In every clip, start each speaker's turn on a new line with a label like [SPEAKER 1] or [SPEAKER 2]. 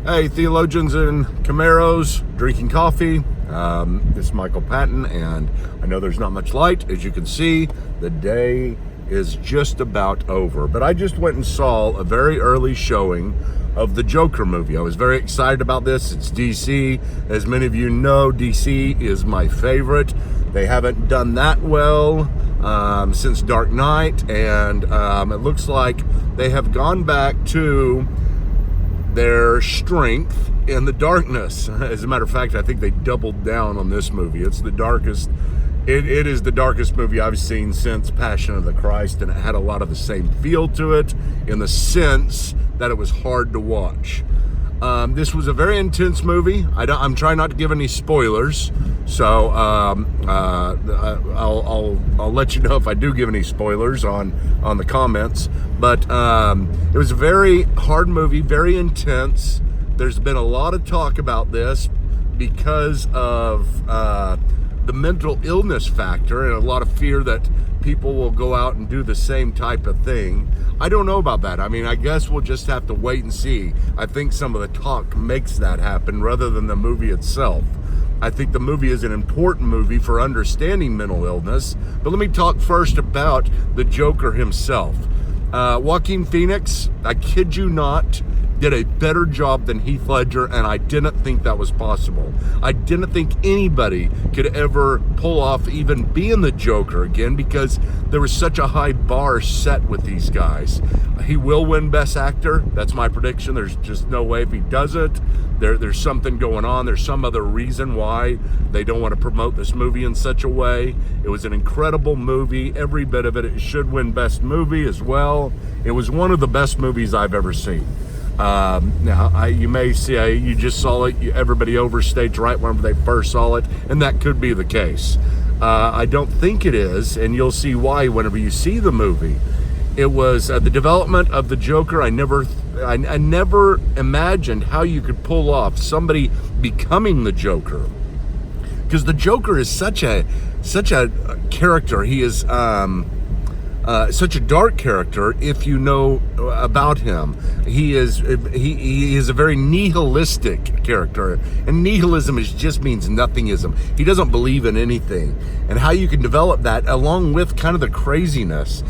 [SPEAKER 1] Hey, theologians and Camaros, drinking coffee. This is Michael Patton, and I know there's not much light. As you can see, the day is just about over. But I just went and saw a very early showing of the Joker movie. I was very excited about this. It's DC. As many of you know, DC is my favorite. They haven't done that well since Dark Knight, and it looks like they have gone back to their strength in the darkness. As a matter of fact, I think they doubled down on this movie. It's the darkest. It is the darkest movie I've seen since Passion of the Christ, and it had a lot of the same feel to it in the sense that it was hard to watch. This was a very intense movie. I'm trying not to give any spoilers, so I'll let you know if I do give any spoilers on the comments. But it was a very hard movie, very intense. There's been a lot of talk about this because of the mental illness factor and a lot of fear that people will go out and do the same type of thing. I don't know about that. I mean, I guess we'll just have to wait and see. I think some of the talk makes that happen rather than the movie itself. I think the movie is an important movie for understanding mental illness. But let me talk first about the Joker himself. Joaquin Phoenix, I kid you not, did a better job than Heath Ledger, and I didn't think that was possible. I didn't think anybody could ever pull off even being the Joker again, because there was such a high bar set with these guys. He will win Best Actor. That's my prediction. There's just no way if he doesn't. There's something going on. There's some other reason why they don't want to promote this movie in such a way. It was an incredible movie. Every bit of it. It should win Best Movie as well. It was one of the best movies I've ever seen. Now, you may say you just saw it, everybody overstates right whenever they first saw it, and that could be the case. I don't think it is, and you'll see why whenever you see the movie. It was the development of the Joker. I never imagined how you could pull off somebody becoming the Joker, because the Joker is such a character. He is such a dark character. If you know about him, he is a very nihilistic character, and nihilism just means nothingism. He doesn't believe in anything, and how you can develop that along with kind of the craziness.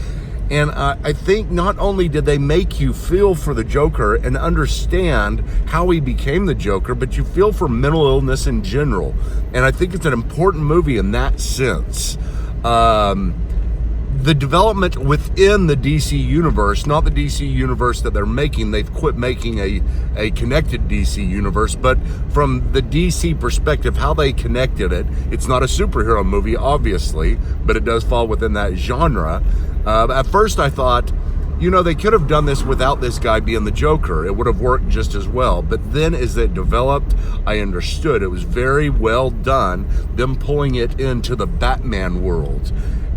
[SPEAKER 1] And I think not only did they make you feel for the Joker and understand how he became the Joker, but you feel for mental illness in general. And I think it's an important movie in that sense. The development within the DC universe, not the DC universe that they're making. They've quit making a connected DC universe, but from the DC perspective, how they connected it. It's not a superhero movie, obviously, but it does fall within that genre. At first I thought, they could have done this without this guy being the Joker. It would have worked just as well. But then as it developed, I understood. It was very well done, them pulling it into the Batman world.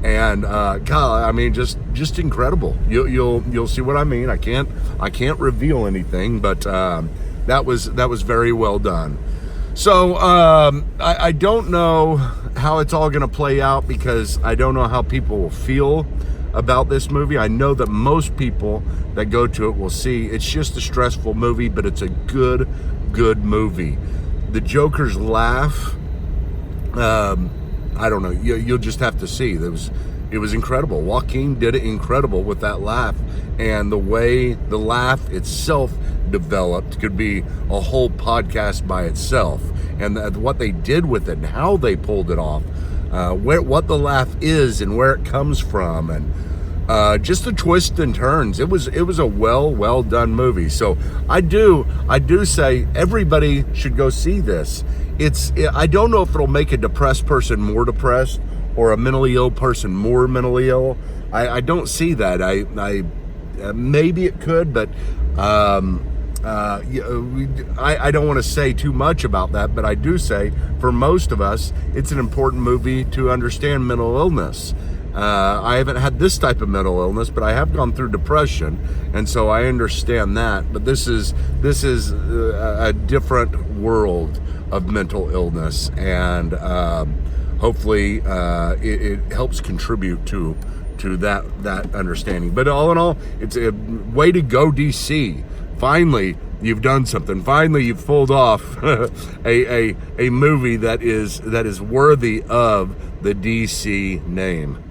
[SPEAKER 1] And God, I mean, just incredible. You'll see what I mean. I can't reveal anything, but that was very well done. So I don't know how it's all going to play out, because I don't know how people will feel about this movie. I know that most people that go to it will see it's just a stressful movie, but it's a good movie. The Joker's laugh, I don't know. You'll just have to see. It was incredible. Joaquin did it incredible with that laugh, and the way the laugh itself developed could be a whole podcast by itself. And what they did with it and how they pulled it off, what the laugh is and where it comes from, and just the twists and turns. It was a well done movie. So I do say everybody should go see this. I don't know if it'll make a depressed person more depressed or a mentally ill person more mentally ill. I don't see that. I maybe it could, but I don't want to say too much about that. But I do say for most of us, it's an important movie to understand mental illness. I haven't had this type of mental illness, but I have gone through depression, and so I understand that. But this is a different world of mental illness, and hopefully it helps contribute to that understanding. But all in all, it's a way to go, DC. Finally you've done something. Finally, you've pulled off a movie that is worthy of the DC name.